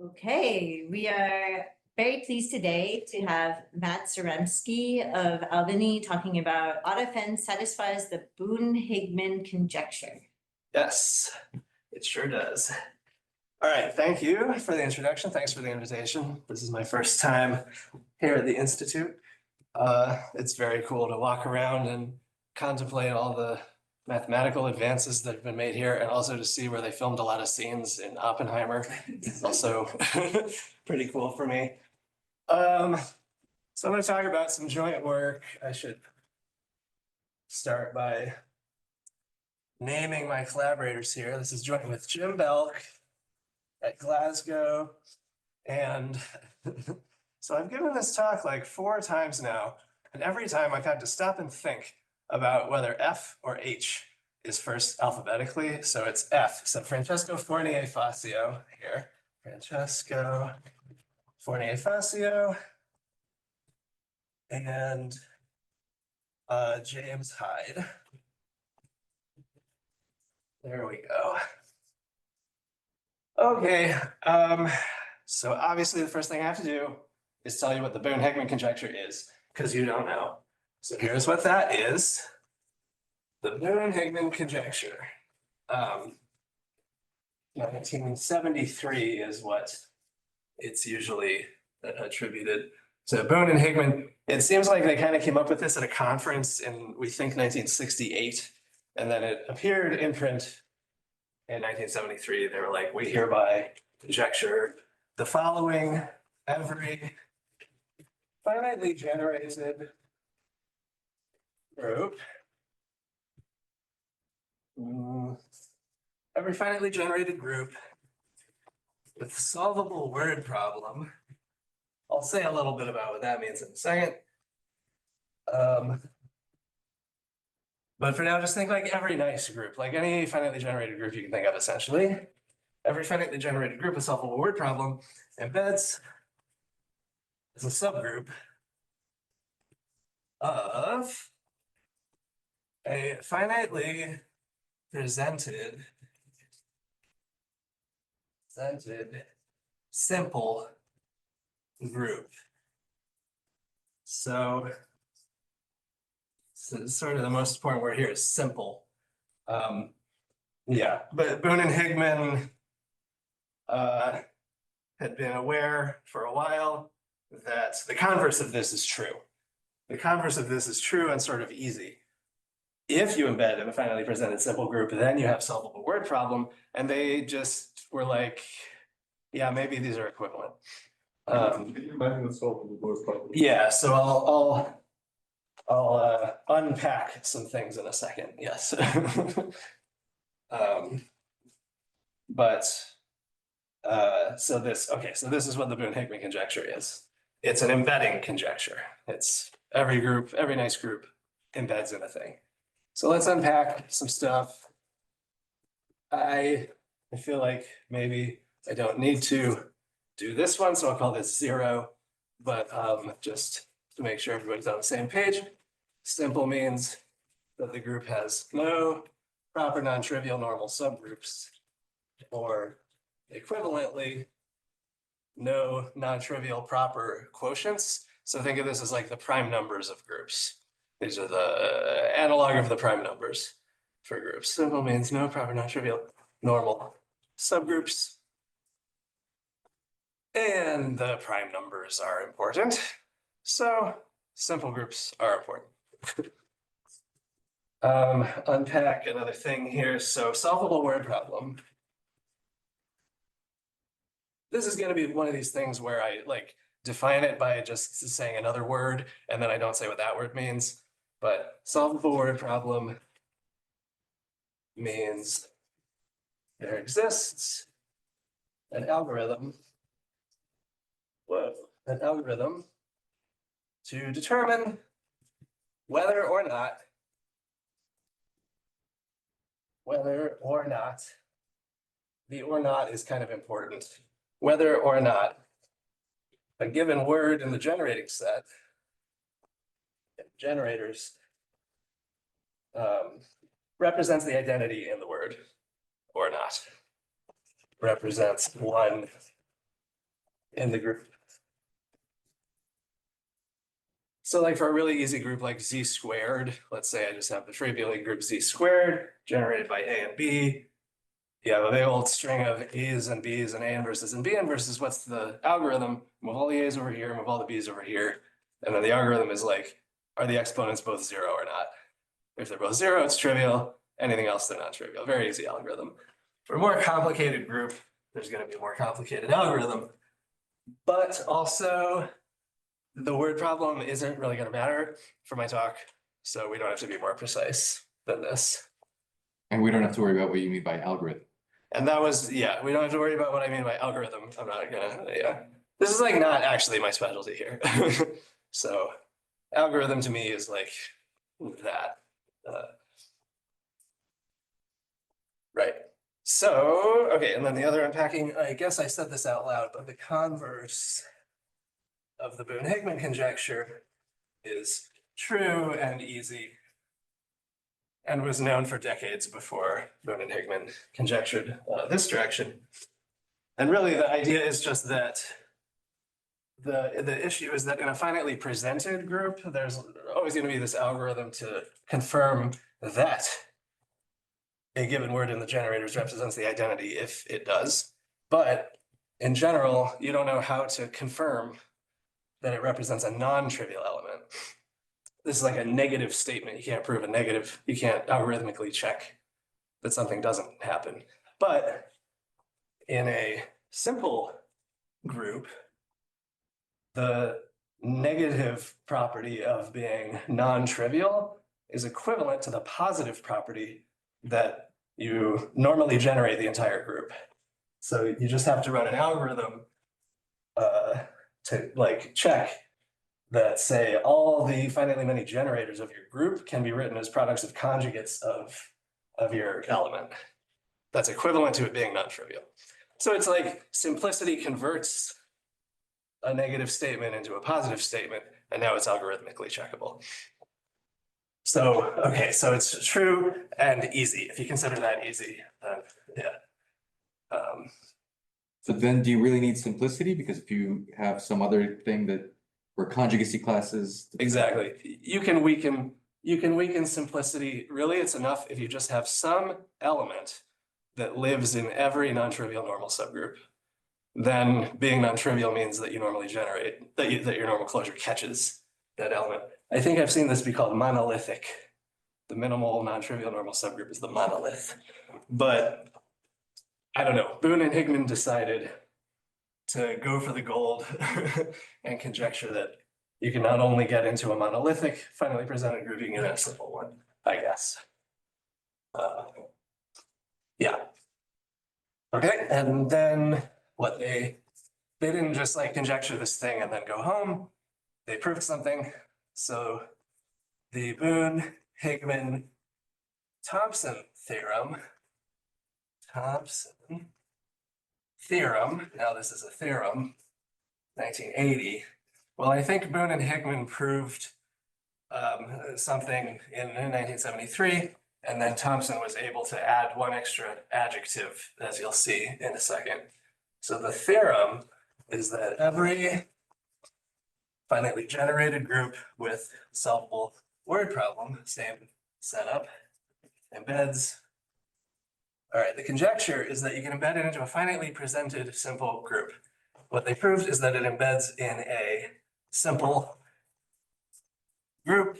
Okay, we are very pleased today to have Matt Zaremsky of Albany talking about autofen satisfies the Boone-Higman conjecture. Yes, it sure does. All right, thank you for the introduction. Thanks for the invitation. This is my first time here at the Institute. It's very cool to walk around and contemplate all the mathematical advances that have been made here, and also to see where they filmed a lot of scenes in Oppenheimer. It's also pretty cool for me. So I'm going to talk about some joint work. I should start by naming my collaborators here. This is joint with Jim Belk at Glasgow. And so I've given this talk like 4 times now, and every time I've had to stop and think about whether F or H is first alphabetically. So it's F. So Francesco Fournier-Facio here. Francesco Fournier-Facio. And James Hyde. There we go. Okay, so obviously the first thing I have to do is tell you what the Boone-Higman conjecture is, because you don't know. So here's what that is. The Boone-Higman conjecture. 1973 is what it's usually attributed. So Boone and Higman, it seems like they kind of came up with this at a conference in, we think, 1968, and then it appeared in print in 1973. They were like, we hereby conjecture the following: every finitely generated group, with solvable word problem. I'll say a little bit about what that means in a second. But for now, just think like every nice group, like any finitely generated group you can think of, essentially. Every finitely generated group with solvable word problem embeds as a subgroup of a finitely presented simple group. So sort of the most important word here is simple. Yeah, but Boone and Higman had been aware for a while that the converse of this is true. The converse of this is true and sort of easy. If you embed in a finitely presented simple group, then you have solvable word problem, and they just were like, yeah, maybe these are equivalent. Yeah, so I'll unpack some things in a second. Yes. So this is what the Boone-Higman conjecture is. It's an embedding conjecture. It's every nice group embeds in a thing. So let's unpack some stuff. I feel like maybe I don't need to do this one, so I'll call this 0. But just to make sure everybody's on the same page, simple means that the group has no proper non-trivial normal subgroups, or equivalently, no non-trivial proper quotients. So think of this as like the prime numbers of groups. These are the analog of the prime numbers for groups. Simple means no proper non-trivial normal subgroups. And the prime numbers are important. So simple groups are important. Unpack another thing here. So solvable word problem. This is going to be one of these things where I like define it by just saying another word, and then I don't say what that word means. But solvable word problem means there exists an algorithm to determine whether or not the or not is kind of important. Whether or not a given word in the generating set, generators, represents the identity in the word or not. Represents one in the group. So like for a really easy group like Z squared, let's say I just have the trivially group Z squared generated by A and B. You have a big old string of A's and B's and A inverses and B inverses. What's the algorithm? Move all the A's over here, move all the B's over here. And then the algorithm is like, are the exponents both 0 or not? If they're both 0, it's trivial. Anything else, they're not trivial. Very easy algorithm. For a more complicated group, there's going to be a more complicated algorithm. But also, the word problem isn't really going to matter for my talk. So we don't have to be more precise than this. And we don't have to worry about what you mean by algorithm. And that was, yeah, we don't have to worry about what I mean by algorithm. I'm not gonna, yeah. This is like not actually my specialty here. So algorithm to me is like that. Right. So, okay, and then the other unpacking, I guess I said this out loud, but the converse of the Boone-Higman conjecture is true and easy and was known for decades before Boone and Higman conjectured this direction. And really the idea is just that the issue is that in a finitely presented group, there's always going to be this algorithm to confirm that a given word in the generators represents the identity if it does. But in general, you don't know how to confirm that it represents a non-trivial element. This is like a negative statement. You can't prove a negative. You can't algorithmically check that something doesn't happen. But in a simple group, the negative property of being non-trivial is equivalent to the positive property that you normally generate the entire group. So you just have to run an algorithm to like check that say all the finitely many generators of your group can be written as products of conjugates of your element. That's equivalent to it being non-trivial. So it's like simplicity converts a negative statement into a positive statement, and now it's algorithmically checkable. So, okay, so it's true and easy. If you consider that easy, then yeah. So then do you really need simplicity? Because if you have some other thing that where conjugacy classes. Exactly. You can weaken simplicity. Really, it's enough if you just have some element that lives in every non-trivial normal subgroup. Then being non-trivial means that you normally generate, that your normal closure catches that element. I think I've seen this be called monolithic. The minimal non-trivial normal subgroup is the monolith. But I don't know, Boone and Higman decided to go for the gold and conjecture that you can not only get into a monolithic finally presented group, you can get a simple one, I guess. Yeah. Okay, and then what they didn't just like conjecture this thing and then go home. They proved something. So the Boone-Higman Thompson theorem, now this is a theorem, 1980. Well, I think Boone and Higman proved something in 1973, and then Thompson was able to add one extra adjective, as you'll see in a second. So the theorem is that every finitely generated group with solvable word problem, same setup, embeds. All right, the conjecture is that you can embed it into a finitely presented simple group. What they proved is that it embeds in a simple group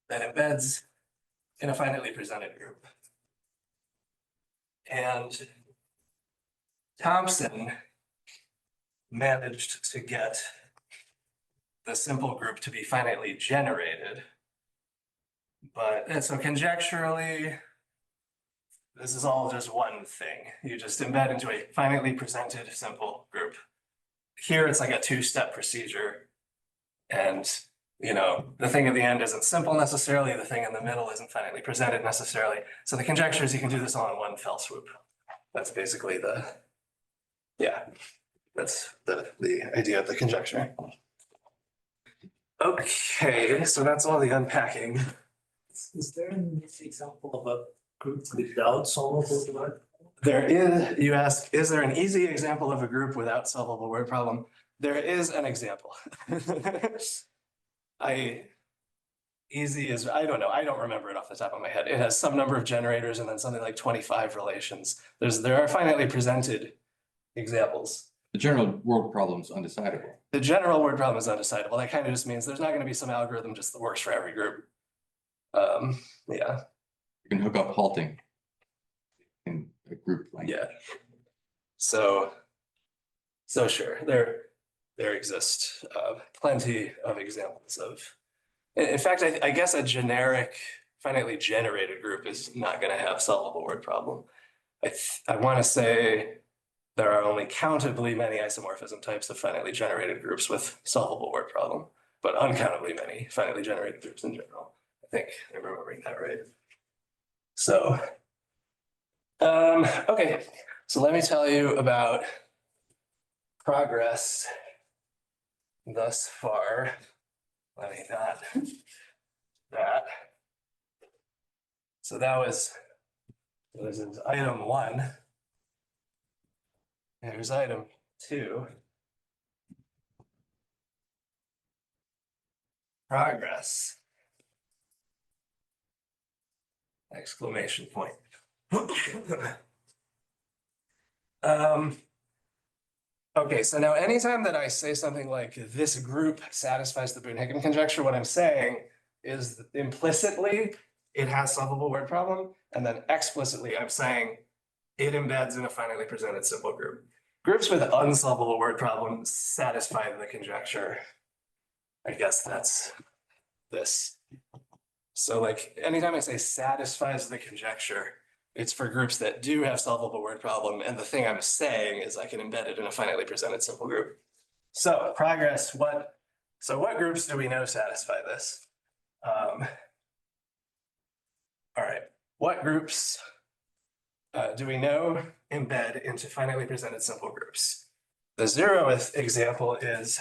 that embeds in a finitely presented group. And Thompson managed to get the simple group to be finitely generated. And so conjecturally, this is all just one thing. You just embed into a finitely presented simple group. Here it's like a two-step procedure. And you know, the thing at the end isn't simple necessarily, the thing in the middle isn't finitely presented necessarily. So the conjecture is you can do this all in one fell swoop. That's basically that's the idea of the conjecture. Okay, so that's all the unpacking. Is there an example of a group without solvable word? you ask, is there an easy example of a group without solvable word problem? There is an example. Easy is, I don't know, I don't remember it off the top of my head. It has some number of generators and then something like 25 relations. There are finitely presented examples. The general word problem is undecidable. The general word problem is undecidable. That kind of just means there's not going to be some algorithm just that works for every group. Yeah. You can hook up halting in a group like Yeah. So sure, there exist plenty of examples of. In fact, I guess a generic finitely generated group is not going to have solvable word problem. I want to say there are only countably many isomorphism types of finitely generated groups with solvable word problem, but uncountably many finitely generated groups in general. I think I'm remembering that right. So, okay, so let me tell you about progress thus far. Let me not that. So this is item 1. Here's item 2. Progress. Exclamation point. Okay, so now anytime that I say something like this group satisfies the Boone-Higman conjecture, what I'm saying is that implicitly it has solvable word problem, and then explicitly I'm saying it embeds in a finitely presented simple group. Groups with unsolvable word problems satisfy the conjecture. I guess that's this. So like anytime I say satisfies the conjecture, it's for groups that do have solvable word problem. And the thing I'm saying is I can embed it in a finitely presented simple group. So progress, what groups do we know satisfy this? All right, what groups do we know embed into finitely presented simple groups? The 0th example is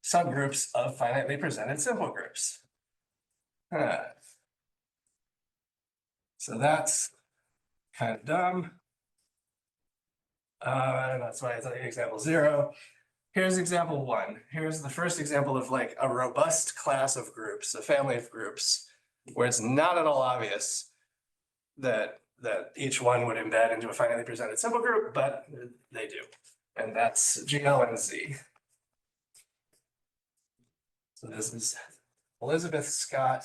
subgroups of finitely presented simple groups. So that's kind of dumb. And that's why it's like example 0. Here's example 1. Here's the first example of like a robust class of groups, a family of groups, where it's not at all obvious that each one would embed into a finitely presented simple group, but they do. And that's GL and Z. So this is Elizabeth Scott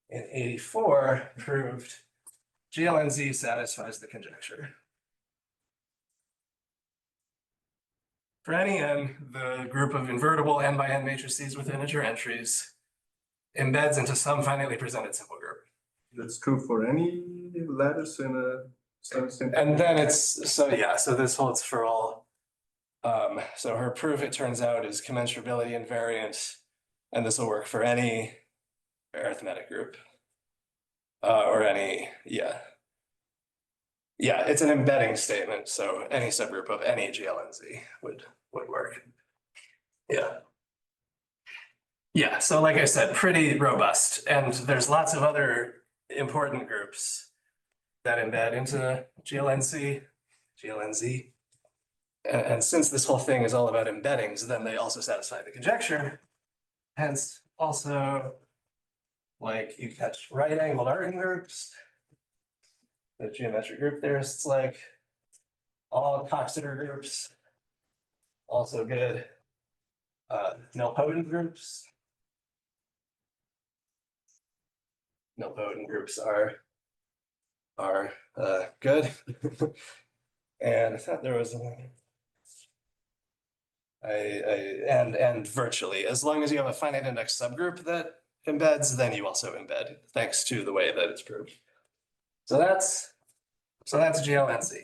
in 84 proved GL and Z satisfies the conjecture. For any n, the group of invertible n by n matrices with integer entries embeds into some finitely presented simple group. That's true for any letters in a certain. And then it's, so yeah, so this holds for all. So her proof, it turns out, is commensurability invariant, and this will work for any arithmetic group. Or any, yeah. Yeah, it's an embedding statement, so any subgroup of any GL and Z would work. Yeah. Yeah, so like I said, pretty robust. And there's lots of other important groups that embed into GL and Z. And since this whole thing is all about embeddings, then they also satisfy the conjecture. Hence, also, like you catch right-angled Artin groups. The geometric group theorists like all Coxeter groups, also good. Nilpotent groups. Nilpotent groups are good. And I thought there was and virtually, as long as you have a finite index subgroup that embeds, then you also embed, thanks to the way that it's proved. So that's GL and Z.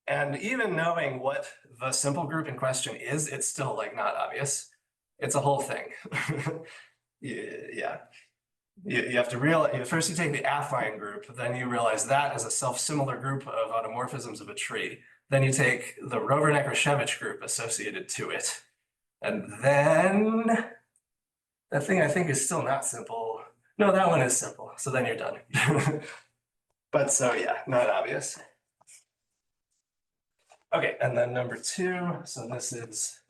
And even knowing what the simple group in question is, it's still like not obvious. It's a whole thing. Yeah. You have to realize, first you take the affine group, then you realize that is a self-similar group of automorphisms of a tree. Then you take the Rovernec-Rashevich group associated to it. And then that thing I think is still not simple. No, that one is simple. So then you're done. But so yeah, not obvious. Okay, and then number two, so this is,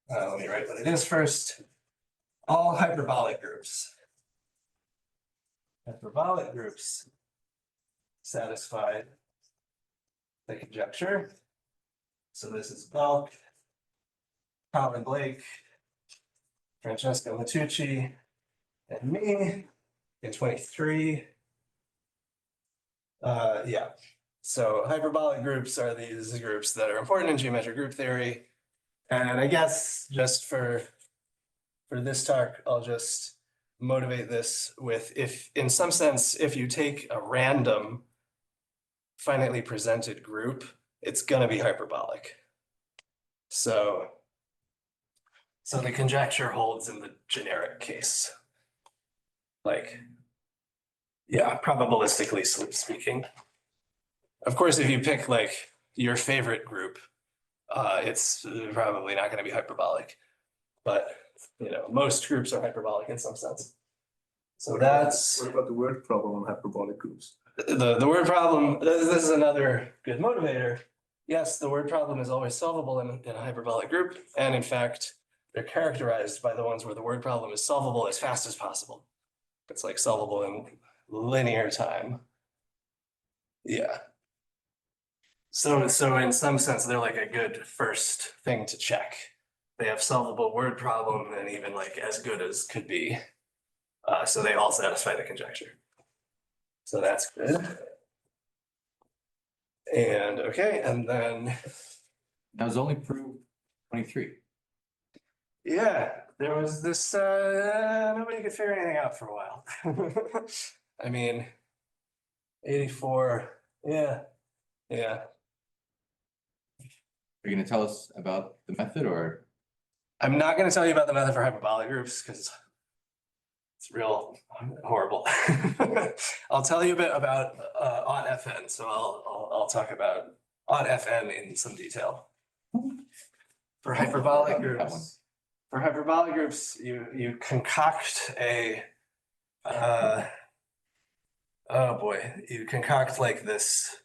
let me write what it is first. All hyperbolic groups. Hyperbolic groups satisfy the conjecture. So this is Belk, Collin Bleak, Francesco Matucci, and me in 23. Yeah. So hyperbolic groups are these groups that are important in geometric group theory. And I guess just for this talk, I'll just motivate this with, if in some sense, if you take a random finitely presented group, it's gonna be hyperbolic. So the conjecture holds in the generic case. Like, yeah, probabilistically speaking. Of course, if you pick like your favorite group, it's probably not going to be hyperbolic, but you know, most groups are hyperbolic in some sense. So that's What about the word problem on hyperbolic groups? the word problem. This is another good motivator. Yes, the word problem is always solvable in a hyperbolic group, and in fact, they're characterized by the ones where the word problem is solvable as fast as possible. It's like solvable in linear time. Yeah. So in some sense, they're like a good first thing to check. They have solvable word problem and even like as good as could be. So they all satisfy the conjecture. So that's good. And okay, and then That was only proved 23. yeah, there was this nobody could figure anything out for a while. I mean, 84, yeah. Are you gonna tell us about the method or? I'm not going to tell you about the method for hyperbolic groups because it's real horrible. I'll tell you a bit about odd FN. So I'll talk about odd FN in some detail. For hyperbolic groups, you concoct a oh boy, you concoct like this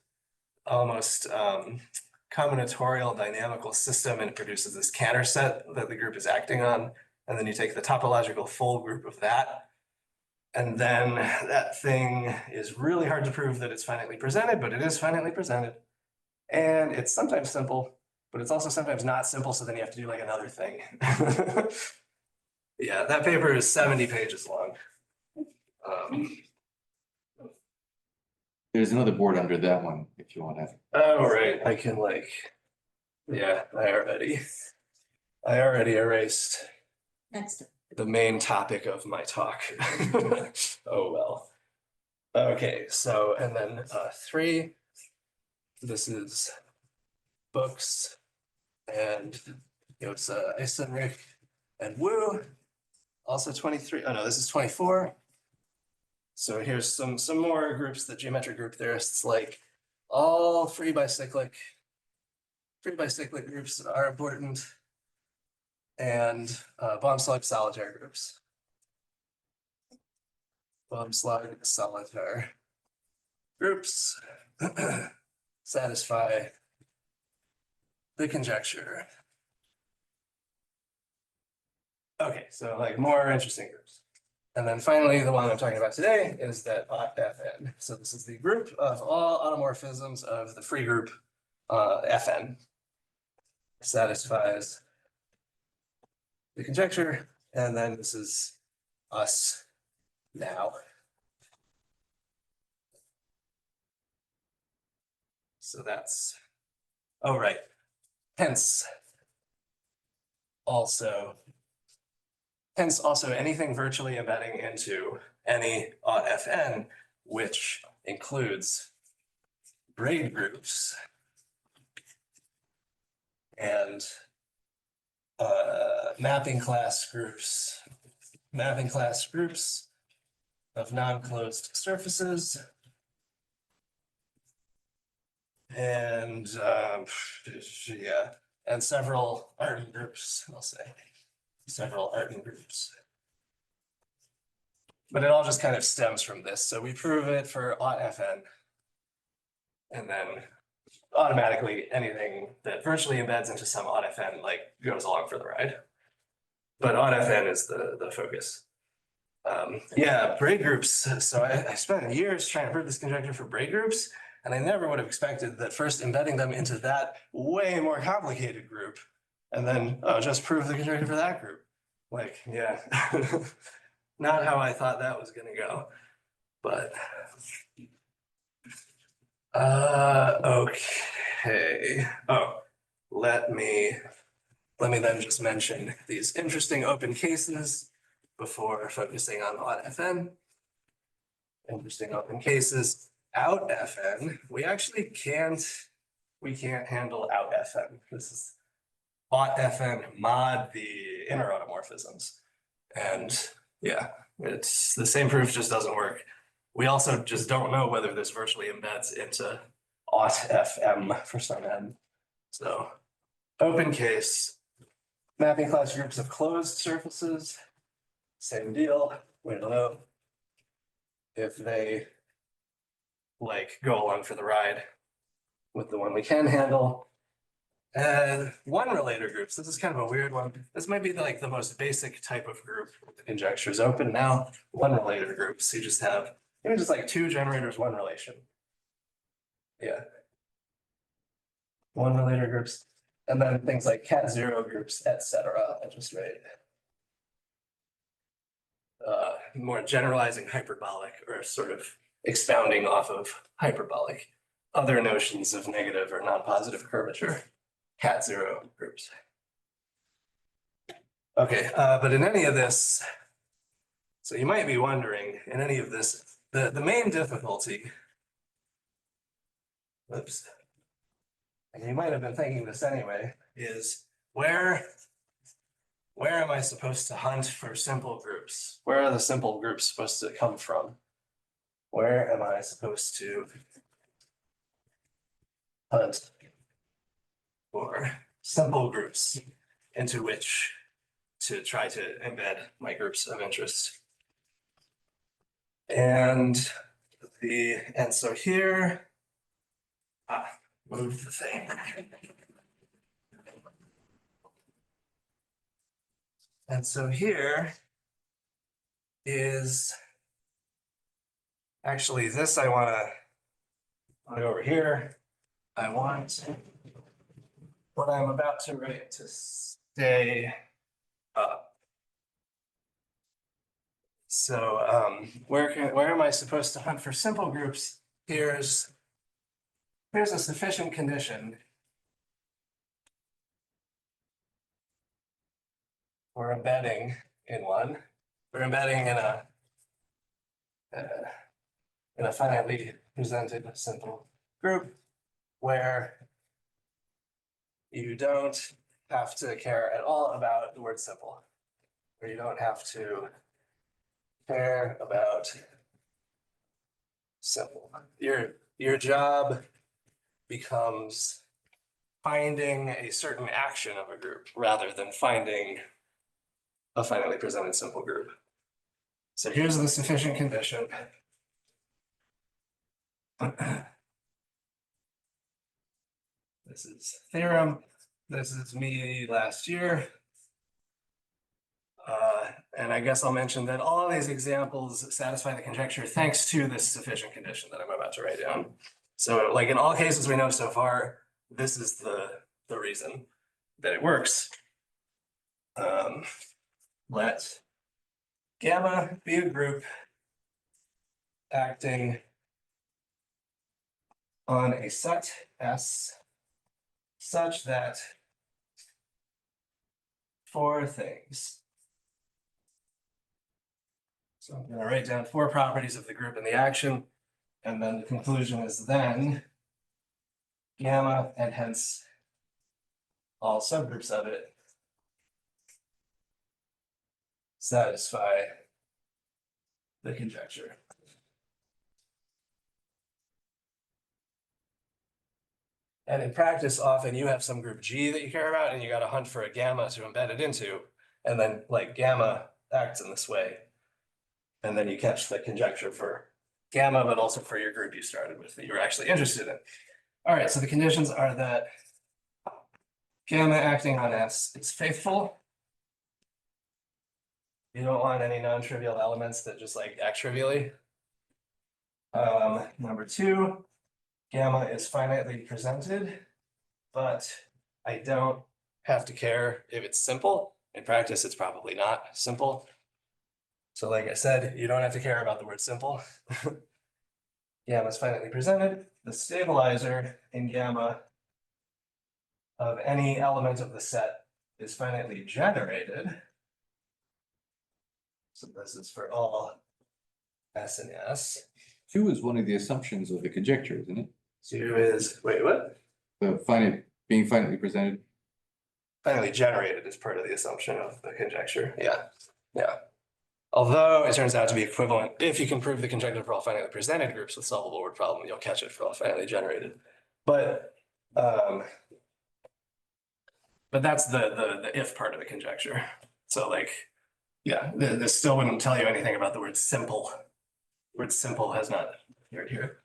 almost combinatorial dynamical system, and it produces this Cantor set that the group is acting on. And then you take the topological full group of that. And then that thing is really hard to prove that it's finitely presented, but it is finitely presented. And it's sometimes simple, but it's also sometimes not simple. So then you have to do like another thing. Yeah, that paper is 70 pages long. There's another board under that one if you want to. Oh, right. I can like, yeah, I already erased Next. the main topic of my talk. Oh, well. Okay, so, and then 3, this is books and it's Eisenrich and Wu, also 23. Oh no, this is 24. So here's some more groups that geometric group theorists like. All free bicyclic groups are important, and bomb slug solitaire groups. Bomb slug solitaire groups satisfy the conjecture. Okay, so like more interesting groups. And then finally, the one I'm talking about today is that FN. So this is the group of all automorphisms of the free group FN. Satisfies the conjecture. And then this is us now. So that's, oh, right. Hence also anything virtually embedding into any FN, which includes braid groups and mapping class groups of non-closed surfaces. And yeah, and several Artin groups, I'll say. Several Artin groups. But it all just kind of stems from this. So we prove it for OUT FN. And then automatically anything that virtually embeds into some odd FN like goes along for the ride. But odd FN is the focus. Yeah, braid groups. So I spent years trying to prove this conjecture for braid groups, and I never would have expected that first embedding them into that way more complicated group, and then, oh, just prove the conjecture for that group. Like, yeah, not how I thought that was gonna go, but. Okay. Oh, let me then just mention these interesting open cases before focusing on odd FN. Interesting open cases. Out FN, we can't handle out FN. This is ought FN mod the inner automorphisms. And yeah, it's the same proof just doesn't work. We also just don't know whether this virtually embeds into ought FM for some n. So open case, mapping class groups of closed surfaces, same deal. We don't know if they like go along for the ride with the one we can handle. And one relator groups, this is kind of a weird one. This might be like the most basic type of group with the conjectures open now. One relator groups, you just have just like two generators, one relation. Yeah. One relator groups, and then things like cat zero groups, etc. I'll just write. More generalizing hyperbolic, or sort of expounding off of hyperbolic. Other notions of negative or non-positive curvature, cat zero groups. Okay, but in any of this, so you might be wondering, in any of this, the main difficulty, oops, and you might have been thinking this anyway, is where am I supposed to hunt for simple groups? Where are the simple groups supposed to come from? Where am I supposed to hunt for simple groups into which to try to embed my groups of interest? And so here, move the thing. And so here is actually this I want to go over here. I want what I'm about to write to stay up. So where am I supposed to hunt for simple groups? Here's a sufficient condition for embedding in one. We're embedding in a finitely presented simple group where you don't have to care at all about the word simple, where you don't have to care about simple. Your job becomes finding a certain action of a group rather than finding a finitely presented simple group. So here's the sufficient condition. This is Theorem. This is me last year. And I guess I'll mention that all of these examples satisfy the conjecture thanks to this sufficient condition that I'm about to write down. So like in all cases we know so far, this is the reason that it works. Let gamma be a group acting on a set S such that four things. So I'm going to write down four properties of the group and the action, and then the conclusion is then gamma and hence all subgroups of it satisfy the conjecture. And in practice, often you have some group G that you care about, and you got to hunt for a gamma to embed it into, and then like gamma acts in this way. And then you catch the conjecture for gamma, but also for your group you started with that you were actually interested in. All right, so the conditions are that gamma acting on S is faithful. You don't want any non-trivial elements that just like act trivially. Number two, gamma is finitely presented, but I don't have to care if it's simple. In practice, it's probably not simple. So like I said, you don't have to care about the word simple. Gamma is finitely presented. The stabilizer in gamma of any element of the set is finitely generated. So this is for all S and S. 2 is one of the assumptions of the conjecture, isn't it? 2 is, wait, what? The being finitely presented. Finitely generated is part of the assumption of the conjecture. Yeah, yeah. Although it turns out to be equivalent, if you can prove the conjecture for all finitely presented groups with solvable word problem, you'll catch it for all finitely generated. But that's the if part of the conjecture. So like, yeah, this still wouldn't tell you anything about the word simple. Word simple has not appeared here.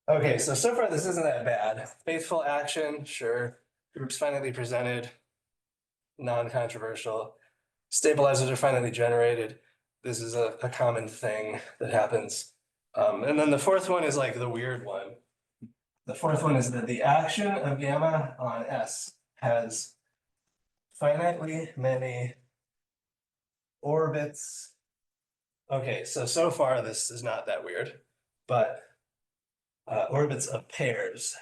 Okay, so far this isn't that bad. Faithful action, sure. Groups finitely presented, non-controversial. Stabilizers are finitely generated. This is a common thing that happens. And then the fourth one is like the weird one. The fourth one is that the action of gamma on S has finitely many orbits. Okay, so far this is not that weird, but orbits of pairs.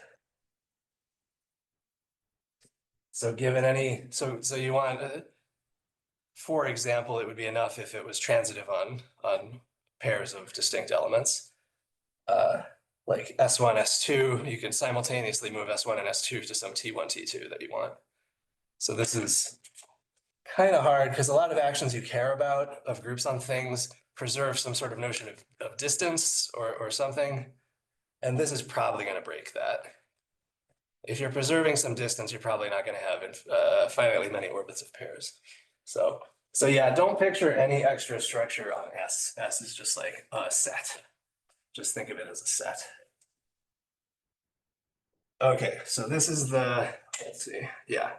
So given any, so you want, for example, it would be enough if it was transitive on pairs of distinct elements. Like S1, S2, you can simultaneously move S1 and S2 to some T1, T2 that you want. So this is kind of hard because a lot of actions you care about of groups on things preserve some sort of notion of distance or something. And this is probably going to break that. If you're preserving some distance, you're probably not going to have finitely many orbits of pairs. So yeah, don't picture any extra structure on S. S is just like a set. Just think of it as a set. Okay, so this is the, let's see, yeah.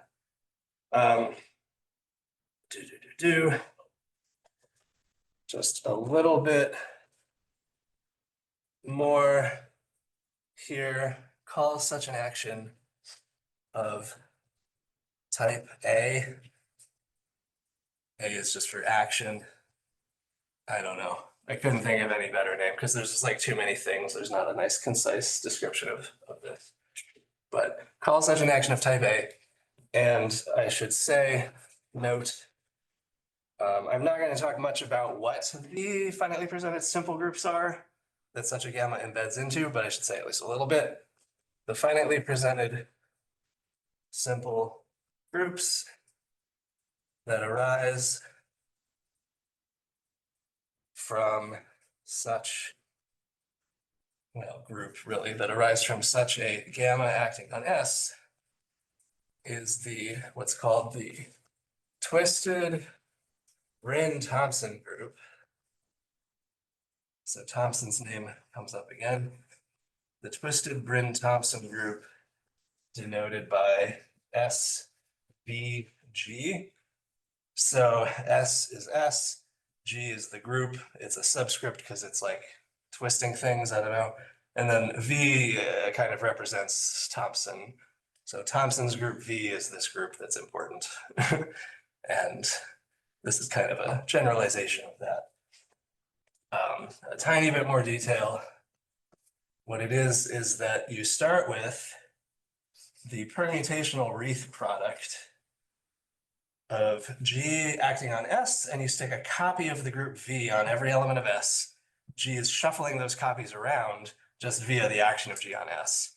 Just a little bit more here. Call such an action of type A. A is just for action. I don't know. I couldn't think of any better name because there's just like too many things. There's not a nice concise description of this. But call such an action of type A. And I should say, note, I'm not going to talk much about what the finitely presented simple groups are that such a gamma embeds into, but I should say at least a little bit. The finitely presented simple groups that arise from such, well, group really, that arise from such a gamma acting on S is the, what's called the twisted Brin-Thompson group. So Thompson's name comes up again. The twisted Brin-Thompson group denoted by SVG. So S is S, G is the group. It's a subscript because it's like twisting things, I don't know. And then V kind of represents Thompson. So Thompson's group V is this group that's important. And this is kind of a generalization of that. A tiny bit more detail. What it is that you start with the permutational wreath product of G acting on S, and you stick a copy of the group V on every element of S. G is shuffling those copies around just via the action of G on S.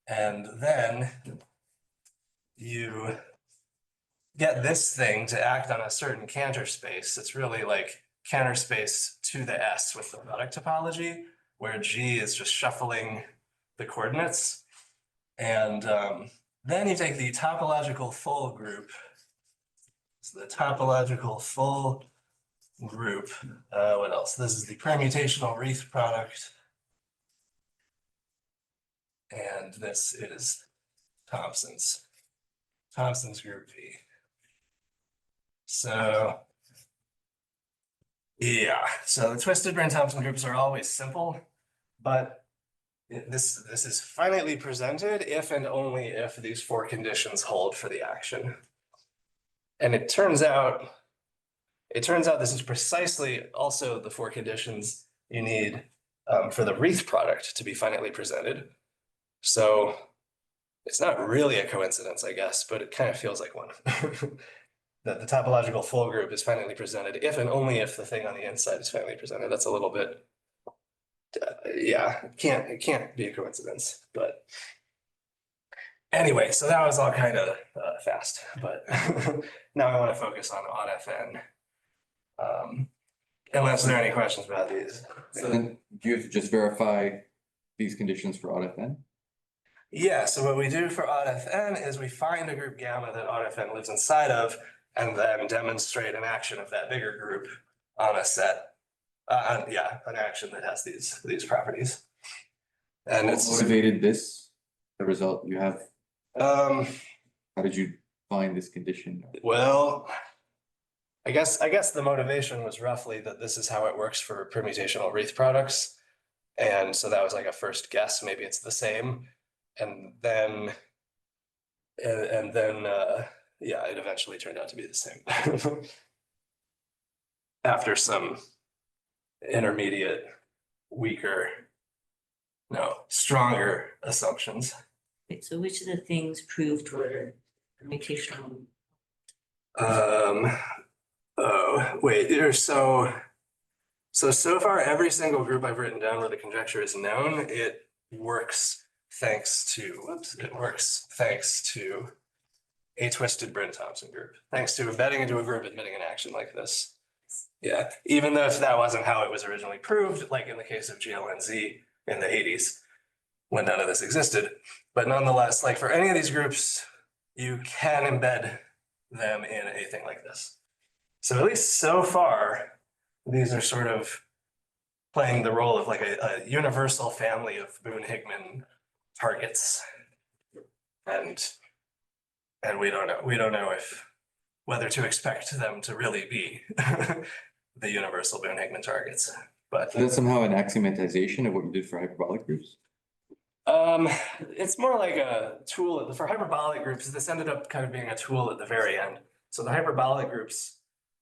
And then you get this thing to act on a certain Cantor space. It's really like Cantor space to the S with the product topology, where G is just shuffling the coordinates. And then you take the topological full group. So the topological full group, what else? This is the permutational wreath product. And this is Thompson's group V. So yeah, so the twisted Brin-Thompson groups are always simple, but this is finitely presented if and only if these four conditions hold for the action. And it turns out this is precisely also the four conditions you need for the wreath product to be finitely presented. So it's not really a coincidence, I guess, but it kind of feels like one. That the topological full group is finitely presented if and only if the thing on the inside is finitely presented. That's a little bit, yeah, it can't be a coincidence. But anyway, so that was all kind of fast, but now I want to focus on odd FN. Unless there are any questions about these. So then do you have to just verify these conditions for odd FN? Yeah, so what we do for odd FN is we find a group gamma that odd FN lives inside of, and then demonstrate an action of that bigger group on a set. An action that has these properties. And What it's motivated this, the result you have? how How did you find this condition? well, I guess the motivation was roughly that this is how it works for permutational wreath products. And so that was like a first guess, maybe it's the same. And then yeah, it eventually turned out to be the same. After some intermediate, stronger assumptions. Wait, so which of the things proved were permutational? Oh, wait, so far every single group I've written down where the conjecture is known, it works thanks to a twisted Brin-Thompson group, thanks to embedding into a group admitting an action like this. Yeah, even though if that wasn't how it was originally proved, like in the case of GLNZ in the 80s, when none of this existed. But nonetheless, like for any of these groups, you can embed them in a thing like this. So at least so far, these are sort of playing the role of like a universal family of Boone-Higman targets. And we don't know whether to expect them to really be the universal Boone-Higman targets. But So that's somehow an axiomatization of what you did for hyperbolic groups? it's more like a tool for hyperbolic groups. This ended up kind of being a tool at the very end. So the hyperbolic groups,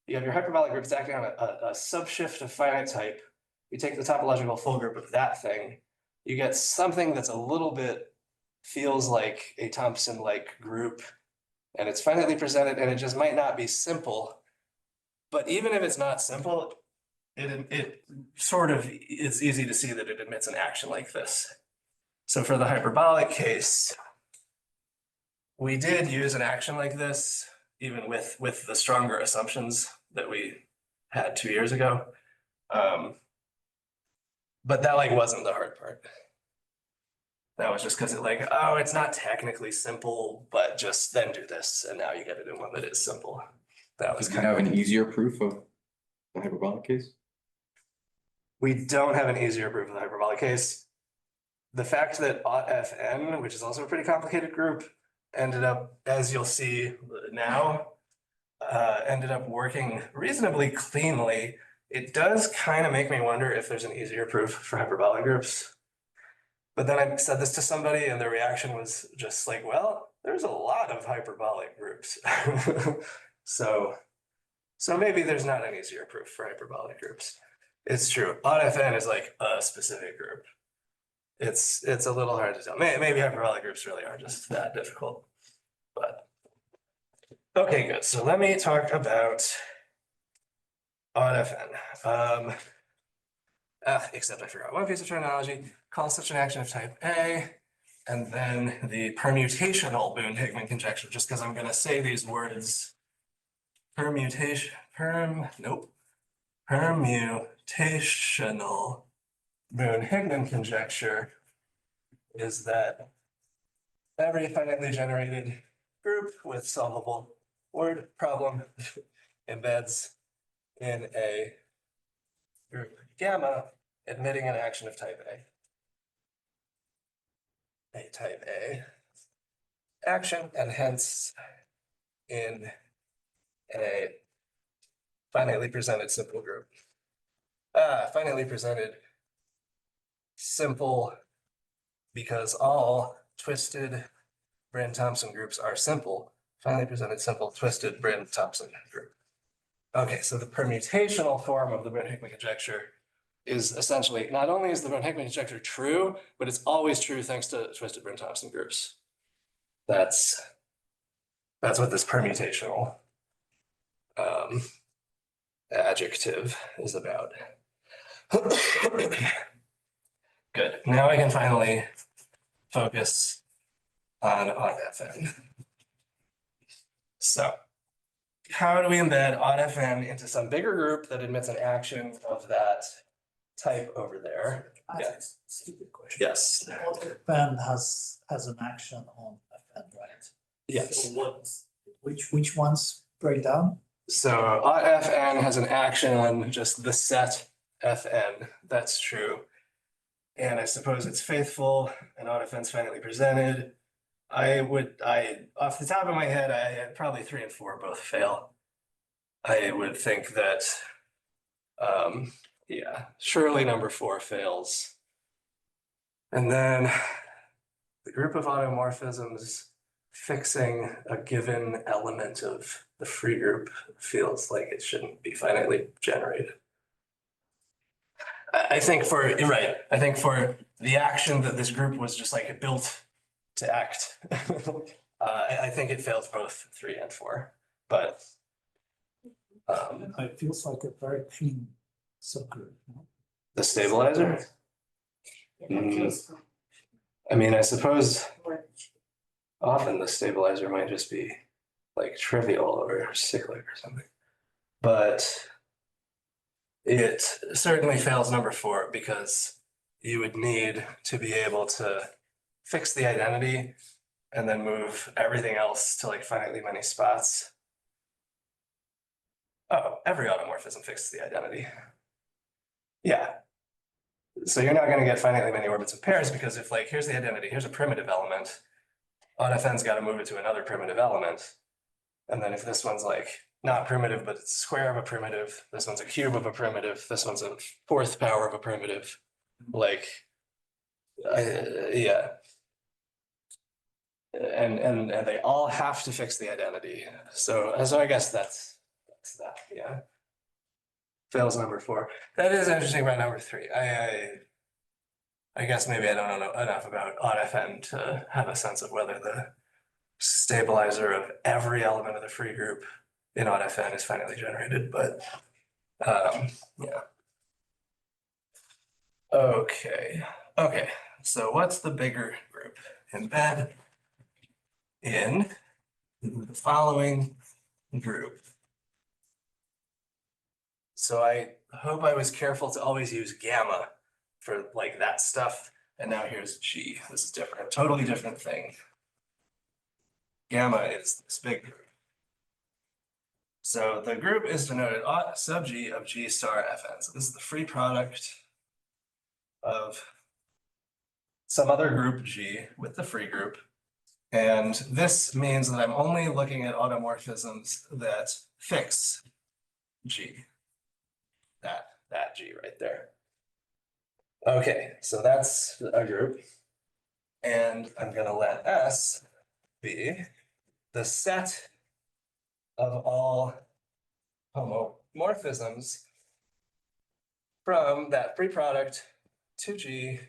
you have your hyperbolic groups acting on a subshift of finite type. You take the topological full group of that thing, you get something that's a little bit feels like a Thompson-like group, and it's finitely presented, and it just might not be simple. But even if it's not simple, it sort of is easy to see that it admits an action like this. So for the hyperbolic case, we did use an action like this, even with the stronger assumptions that we had 2 years ago. But that like wasn't the hard part. That was just because it like, oh, it's not technically simple, but just then do this, and now you get it in one that is simple. That was Do you kind have of. an easier proof of the hyperbolic case? We don't have an easier proof of the hyperbolic case. The fact that FN, which is also a pretty complicated group, ended up, as you'll see now, ended up working reasonably cleanly. It does kind of make me wonder if there's an easier proof for hyperbolic groups. But then I said this to somebody and their reaction was just like, well, there's a lot of hyperbolic groups. So maybe there's not an easier proof for hyperbolic groups. It's true. Odd FN is like a specific group. It's a little hard to tell. Maybe hyperbolic groups really are just that difficult. But okay, good. So let me talk about odd FN. Except I forgot one piece of terminology. Call such an action of type A, and then the permutational Boone-Higman conjecture, just because I'm going to say these words. Permutational Boone-Higman conjecture is that every finitely generated group with solvable word problem embeds in a group gamma admitting an action of type A. a type A action, and hence in a finitely presented simple group. Finitely presented simple because all twisted Brin-Thompson groups are simple. Finally presented simple twisted Brin-Thompson group. Okay, so the permutational form of the Boone-Higman conjecture is essentially, not only is the Boone-Higman conjecture true, but it's always true thanks to twisted Brin-Thompson groups. That's what this permutational adjective is about. Good. Now I can finally focus on Fn. So, how do we embed Fn into some bigger group that admits an action of that type over there? Yeah. Stupid question. Yes. Fn has an action on Fn, right? Yes. So which ones break down? So Fn has an action on just the set Fn. That's true. And I suppose it's faithful and Fn's finitely presented. Off the top of my head, I probably 3 and 4 both fail. I would think that, yeah, surely number 4 fails. And then the group of automorphisms fixing a given element of the free group feels like it shouldn't be finitely generated. I think for the action that this group was just like built to act, I think it fails both 3 and 4, but It feels like a very clean subgroup. No? the stabilizer. I mean, I suppose often the stabilizer might just be like trivial or cyclic or something, but it certainly fails number 4 because you would need to be able to fix the identity and then move everything else to like finitely many spots. Oh, every automorphism fixes the identity. Yeah. So you're not going to get finitely many orbits of pairs because if like, here's the identity, here's a primitive element, Fn's got to move it to another primitive element. And then if this one's like not primitive, but it's square of a primitive, this one's a cube of a primitive, this one's a 4th power of a primitive, like, yeah. And they all have to fix the identity. So I guess that's that, yeah. Fails number 4. That is interesting about number 3. I guess maybe I don't know enough about Fn to have a sense of whether the stabilizer of every element of the free group in Fn is finitely generated, but yeah. Okay, so what's the bigger group? Embed in the following group. So I hope I was careful to always use gamma for like that stuff. And now here's G. This is different, totally different thing. Gamma is this big group. So the group is denoted sub G of G star Fn. So this is the free product of some other group G with the free group. And this means that I'm only looking at automorphisms that fix G. That G right there. Okay, so that's a group. And I'm going to let S be the set of all homomorphisms from that free product to G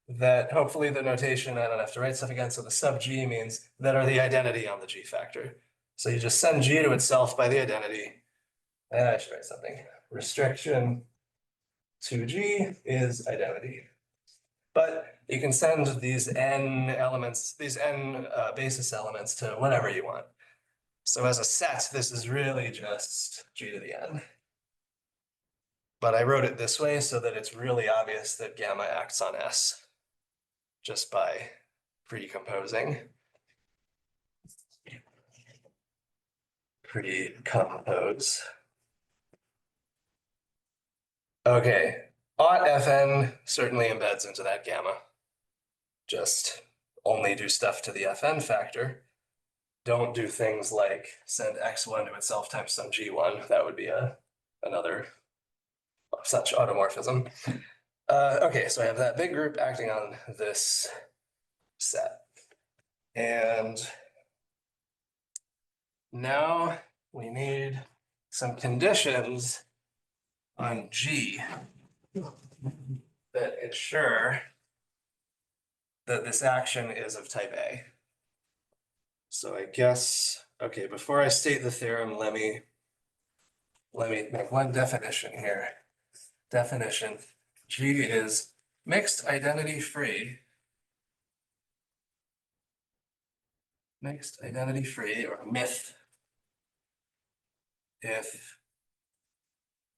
that hopefully the notation, I don't have to write stuff again, so the sub G means that are the identity on the G factor. So you just send G to itself by the identity. And I should write something. Restriction to G is identity. But you can send these n elements, these n basis elements to whatever you want. So as a set, this is really just G to the n. But I wrote it this way so that it's really obvious that gamma acts on S just by precomposing. Precompose. Okay, Fn certainly embeds into that gamma. Just only do stuff to the Fn factor. Don't do things like send x1 to itself times some g1. That would be another such automorphism. Okay, so I have that big group acting on this set. And now we need some conditions on G that ensure that this action is of type A. So I guess, okay, before I state the theorem, let me make one definition here. Definition, G is mixed identity free. Mixed identity free or myth if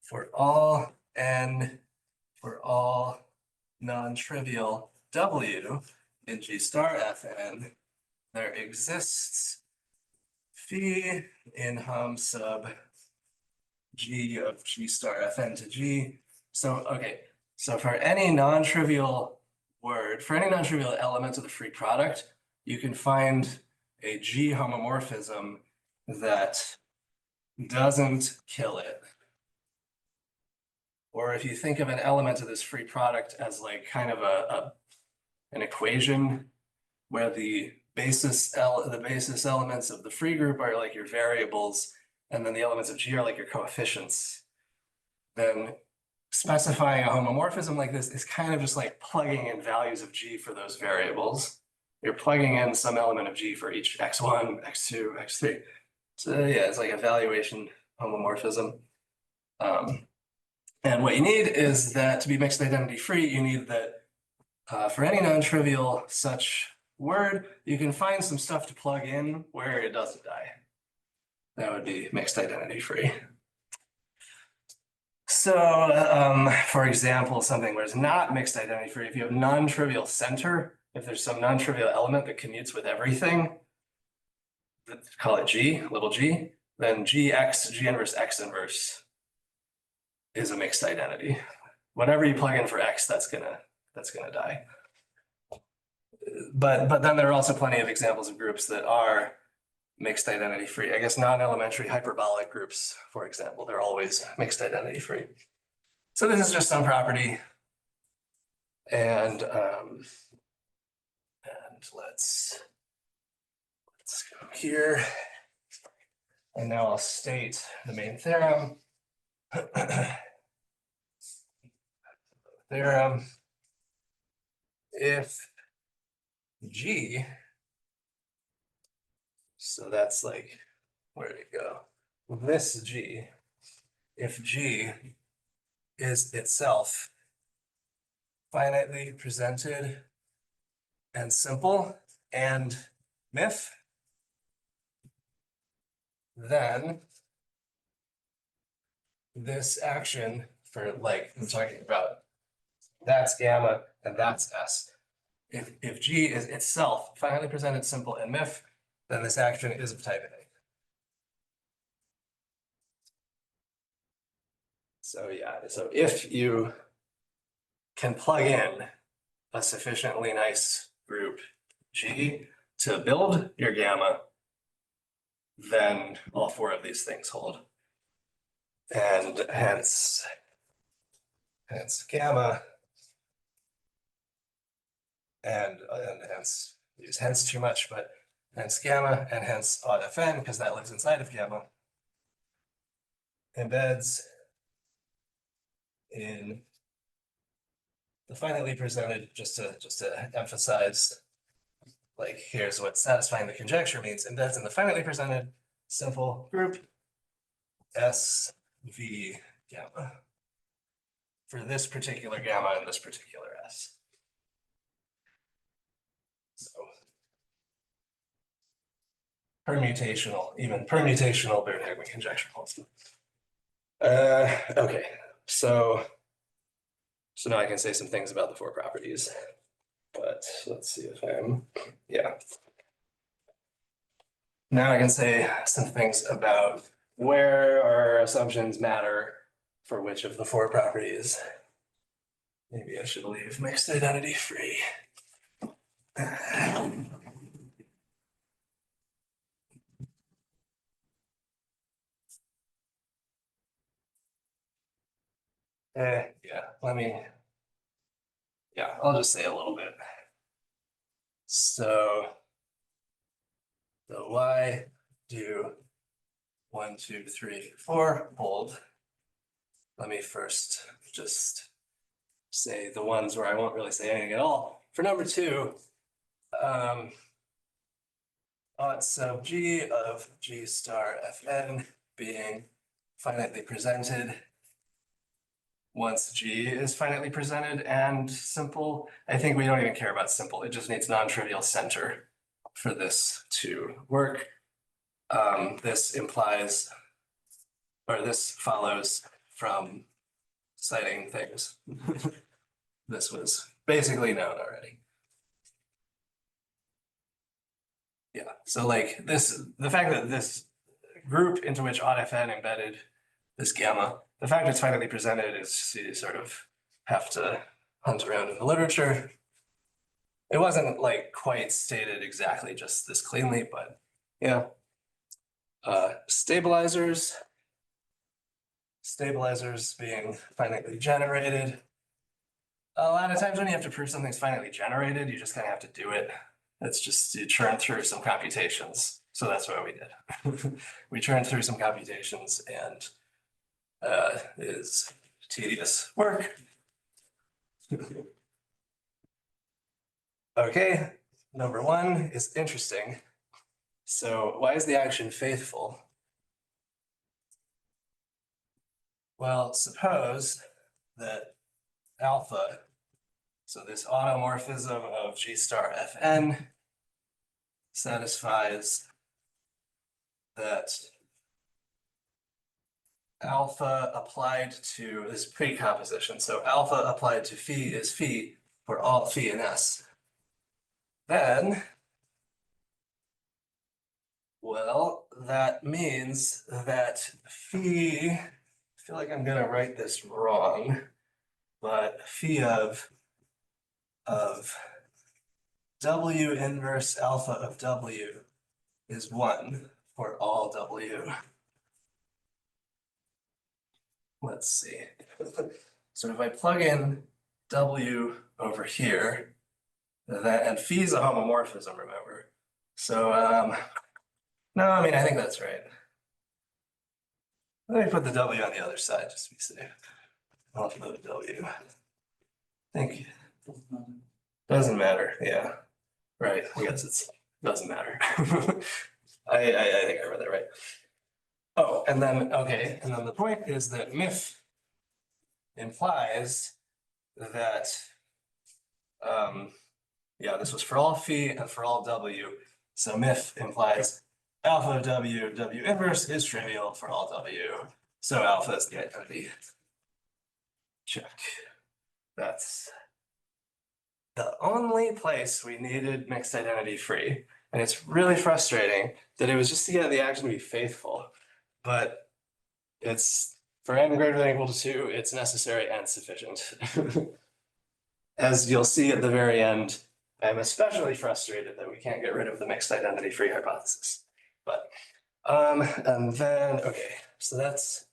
for all n for all non-trivial w in G star Fn, there exists phi in hom sub G of G star Fn to G. So, okay, so for any non-trivial word, for any non-trivial element of the free product, you can find a G homomorphism that doesn't kill it. Or if you think of an element of this free product as like kind of an equation where the basis elements of the free group are like your variables, and then the elements of G are like your coefficients, then specifying a homomorphism like this is kind of just like plugging in values of G for those variables. You're plugging in some element of G for each x1, x2, x3. So yeah, it's like a valuation homomorphism. And what you need is that to be mixed identity free, you need that for any non-trivial such word, you can find some stuff to plug in where it doesn't die. That would be mixed identity free. So for example, something where it's not mixed identity free, if you have non-trivial center, if there's some non-trivial element that commutes with everything, call it G, little g, then Gx, G inverse X inverse is a mixed identity. Whatever you plug in for X, that's gonna die. But then there are also plenty of examples of groups that are mixed identity free. I guess non-elementary hyperbolic groups, for example, they're always mixed identity free. So this is just some property. And let's go here. And now I'll state the main theorem. Theorem, if G, so that's like, where did it go? This G, if G is itself finitely presented and simple and myth, then this action for like, I'm talking about that's gamma and that's S. If G is itself finitely presented, simple and myth, then this action is of type A. So yeah, so if you can plug in a sufficiently nice group G to build your gamma, then all four of these things hold. And hence gamma, and hence, use hence too much, but hence gamma, and hence odd Fn, because that lives inside of gamma, embeds in the finitely presented, just to emphasize, like here's what satisfying the conjecture means, embeds in the finitely presented simple group S V gamma for this particular gamma and this particular S. So permutational, even permutational Boone-Higman conjecture holds. Okay, so now I can say some things about the four properties, but let's see if yeah. Now I can say some things about where our assumptions matter for which of the four properties. Maybe I should leave mixed identity free. Yeah, I'll just say a little bit. So the Y do 1, 2, 3, 4 hold. Let me first just say the ones where I won't really say anything at all. For number 2, ought sub G of G star Fn being finitely presented. Once G is finitely presented and simple, I think we don't even care about simple. It just needs non-trivial center for this to work. This implies, or this follows from citing things. This was basically known already. Yeah, so like this, the fact that this group into which odd-fn embedded this gamma, the fact it's finally presented is you sort of have to hunt around in the literature. It wasn't like quite stated exactly just this cleanly, but yeah. Stabilizers being finitely generated. A lot of times when you have to prove something's finitely generated, you just kind of have to do it. It's just you churn through some computations. So that's what we did. We churned through some computations and is tedious work. Okay, number 1 is interesting. So why is the action faithful? Well, suppose that alpha, so this automorphism of G star Fn satisfies that alpha applied to this precomposition. So alpha applied to phi is phi for all phi in S. Then, well, that means that phi, I feel like I'm gonna write this wrong, but phi of W inverse alpha of W is 1 for all W. Let's see. So if I plug in W over here, and phi is a homomorphism, remember? So, no, I mean, I think that's right. Let me put the W on the other side just to be safe. I'll put the W. I think doesn't matter. Yeah, right. I guess it doesn't matter. I think I read that right. Oh, and then, okay, and then the point is that MIF implies that, yeah, this was for all phi and for all W. So MIF implies alpha of W, W inverse is trivial for all W. So alpha is the identity. Check. That's the only place we needed mixed identity free. And it's really frustrating that it was just to get the action to be faithful. But it's for n greater than or equal to 2, it's necessary and sufficient. As you'll see at the very end, I'm especially frustrated that we can't get rid of the mixed identity free hypothesis. But and then okay, so that's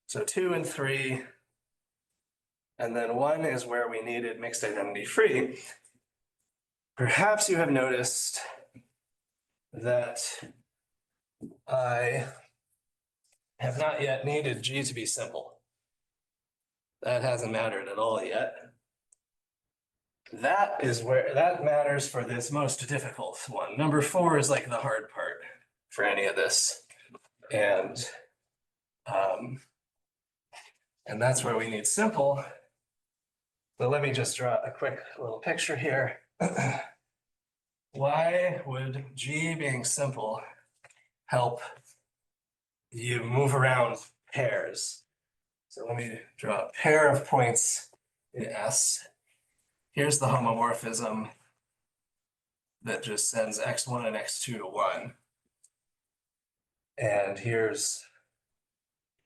2 and 3. And then 1 is where we needed mixed identity free. Perhaps you have noticed that I have not yet needed G to be simple. That hasn't mattered at all yet. That is where that matters for this most difficult one. Number 4 is like the hard part for any of this. And that's where we need simple. So let me just draw a quick little picture here. Why would G being simple help you move around pairs? So let me draw a pair of points in S. Here's the homomorphism that just sends x1 and x2 to 1. And here's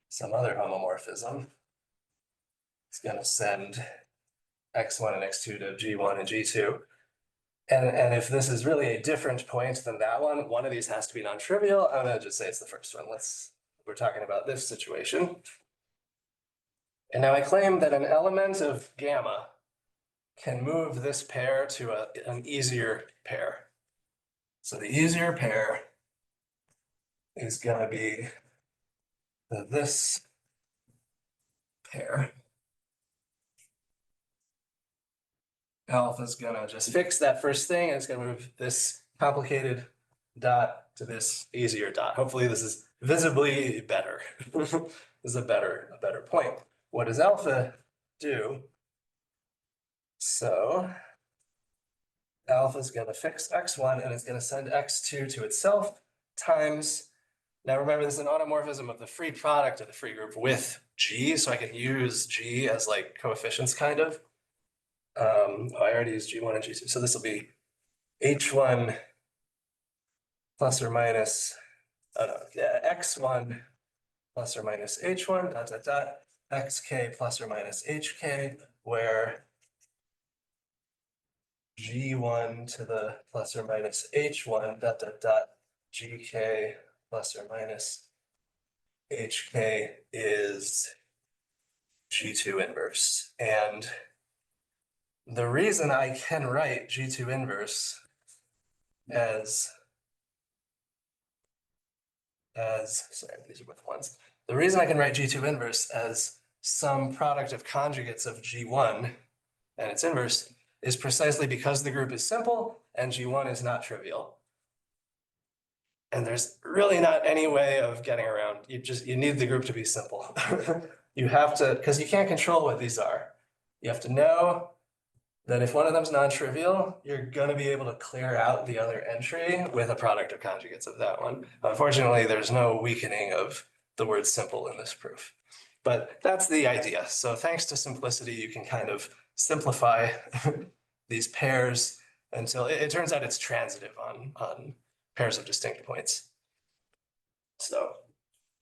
some other homomorphism. It's going to send x1 and x2 to g1 and g2. And if this is really a different point than that one of these has to be non-trivial. I'm gonna just say it's the first one. We're talking about this situation. And now I claim that an element of gamma can move this pair to an easier pair. So the easier pair is gonna be this pair. Alpha is gonna just fix that first thing, and it's gonna move this complicated dot to this easier dot. Hopefully this is visibly better. This is a better point. What does alpha do? So alpha is gonna fix x1 and it's gonna send x2 to itself times, now remember this is an automorphism of the free product of the free group with G, so I can use G as like coefficients kind of. I already used G1 and G2, so this will be H1 plus or minus, X1 plus or minus H1 dot dot dot, XK plus or minus HK, where G1 to the plus or minus H1 dot dot dot, GK plus or minus HK is G2 inverse. And the reason I can write G2 inverse as sorry, these are both ones. The reason I can write G2 inverse as some product of conjugates of G1 and its inverse is precisely because the group is simple and G1 is not trivial. And there's really not any way of getting around. You need the group to be simple. You have to, because you can't control what these are. You have to know that if one of them's non-trivial, you're gonna be able to clear out the other entry with a product of conjugates of that one. Unfortunately, there's no weakening of the word simple in this proof. But that's the idea. So thanks to simplicity, you can kind of simplify these pairs until it turns out it's transitive on pairs of distinct points. So,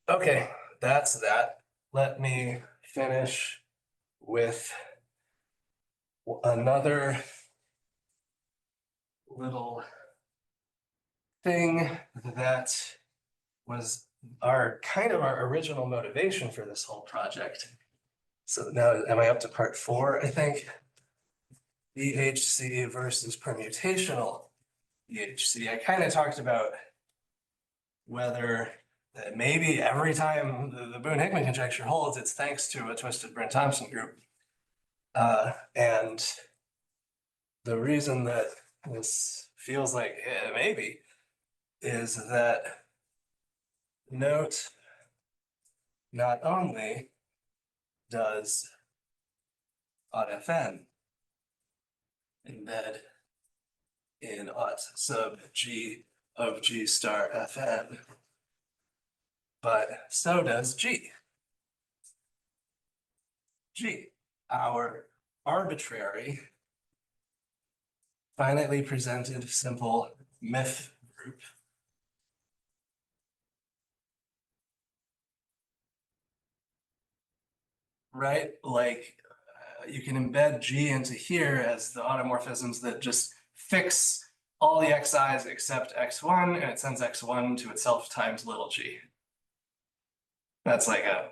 okay, that's that. Let me finish with another little thing that was our original motivation for this whole project. So now, am I up to part 4, I think? EHC versus permutational EHC. I kind of talked about whether maybe every time the Boone-Higman conjecture holds, it's thanks to a twisted Brin-Thompson group. And the reason that this feels like maybe is that note not only does AutoFN embed in aut sub G of G star Fn, but so does G. G, our arbitrary, finitely presented simple myth group. Right, like you can embed G into here as the automorphisms that just fix all the xi's except x1, and it sends x1 to itself times little g. That's like a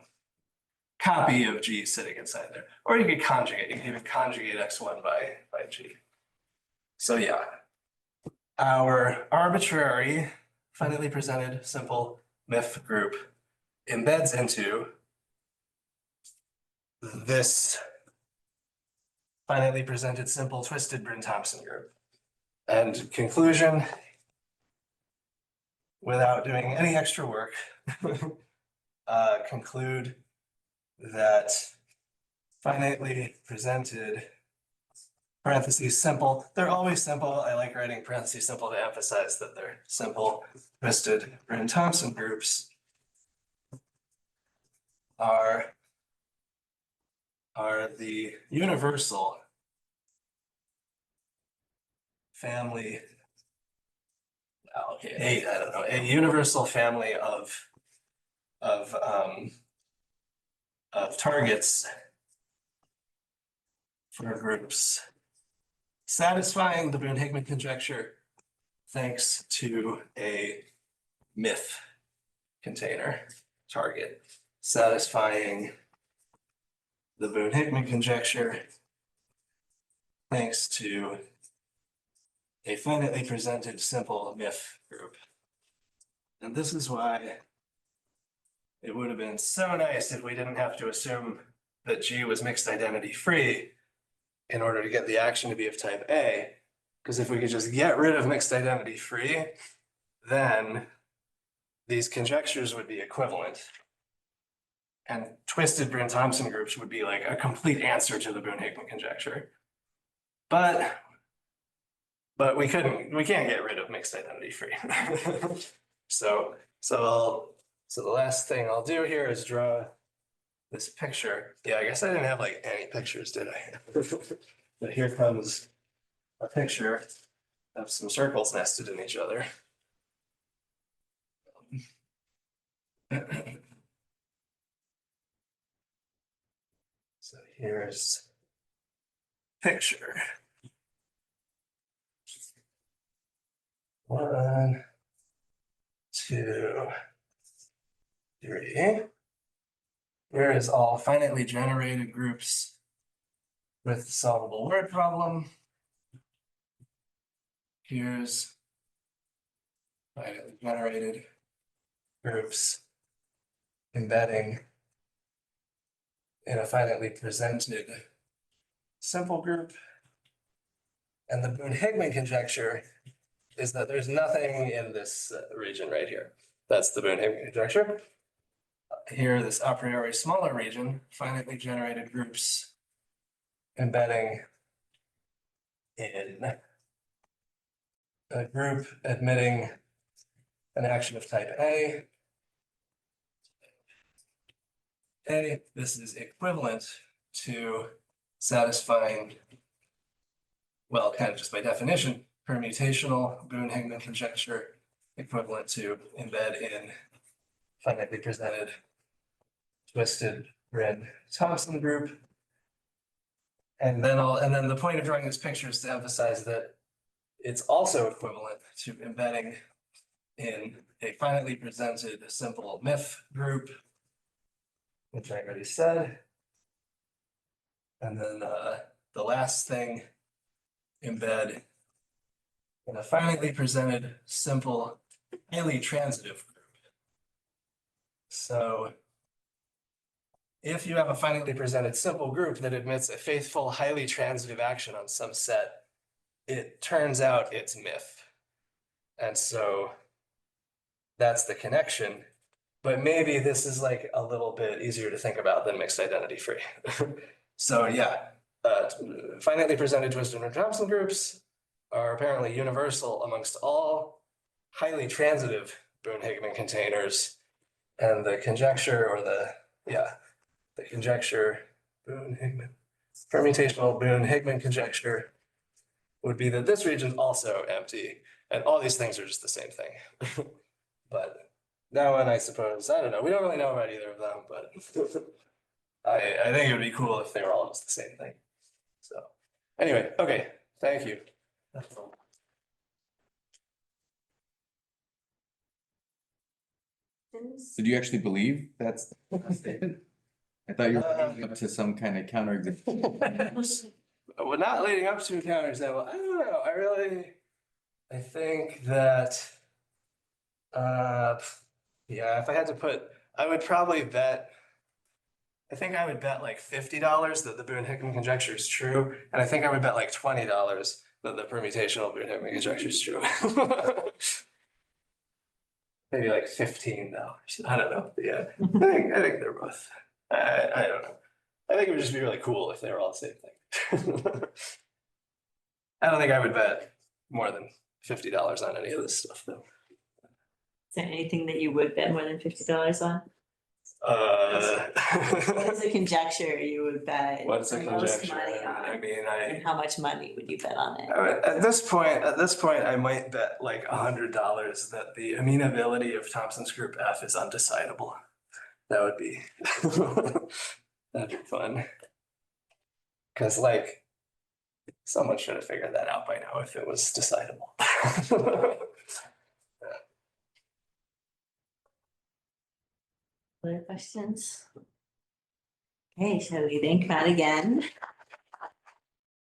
copy of G sitting inside there. Or you could conjugate, you can even conjugate x1 by G. So yeah, our arbitrary, finitely presented simple myth group embeds into this finitely presented simple twisted Brin-Thompson group. And conclusion, without doing any extra work, conclude that finitely presented parentheses simple, they're always simple. I like writing parentheses simple to emphasize that they're simple twisted Brin-Thompson groups are the universal family, okay, I don't know, a universal family of targets for groups satisfying the Boone-Higman conjecture thanks to a myth container target, satisfying the Boone-Higman conjecture thanks to a finitely presented simple myth group. And this is why it would have been so nice if we didn't have to assume that G was mixed identity free in order to get the action to be of type A. Because if we could just get rid of mixed identity free, then these conjectures would be equivalent. And twisted Brin-Thompson groups would be like a complete answer to the Boone-Higman conjecture. But we can't get rid of mixed identity free. So the last thing I'll do here is draw this picture. Yeah, I guess I didn't have like any pictures, did I? But here comes a picture of some circles nested in each other. So here's picture. 1, 2, 3. Here is all finitely generated groups with the solvable word problem. Here's finitely generated groups embedding in a finitely presented simple group. And the Boone-Higman conjecture is that there's nothing in this region right here. That's the Boone-Higman conjecture. Here, this a priori smaller region, finitely generated groups embedding in a group admitting an action of type A. This is equivalent to satisfying, well, kind of just by definition, permutational Boone-Higman conjecture equivalent to embed in finitely presented twisted Brin-Thompson group. And then the point of drawing this picture is to emphasize that it's also equivalent to embedding in a finitely presented simple myth group, which I already said. And then the last thing, embed in a finitely presented simple highly transitive group. So if you have a finitely presented simple group that admits a faithful, highly transitive action on some set, it turns out it's myth. And so that's the connection. But maybe this is like a little bit easier to think about than mixed identity free. So yeah, finitely presented twisted Brin-Thompson groups are apparently universal amongst all highly transitive Boone-Higman containers. And the conjecture or the conjecture Boone-Higman, permutational Boone-Higman conjecture would be that this region is also empty and all these things are just the same thing. But that one, I suppose, I don't know. We don't really know about either of them, but I think it would be cool if they were all just the same thing. So anyway, okay, thank you. That's all. Did you actually believe that's a statement? I thought you were leading up to some kind of counter. Well, not leading up to a counterexample. I don't know. I think that, yeah, if I had to put, I would probably bet, I think I would bet like $50 that the Boone-Higman conjecture is true. And I think I would bet like $20 that the permutational Boone-Higman conjecture is true. Maybe like $15. I don't know. Yeah, I think they're both. I don't know. I think it would just be really cool if they were all the same thing. I don't think I would bet more than $50 on any of this stuff, though. Is there anything that you would bet more than $50 on? What is a conjecture you would bet? What's a the most conjecture? money on? I mean, And how much money would you bet on it? At this point, I might bet like $100 that the amenability of Thompson's group F is undecidable. That would be that'd be fun. Because like Someone should have figured that out by now if it was decidable. Other questions? Okay, shall we thank Matt again?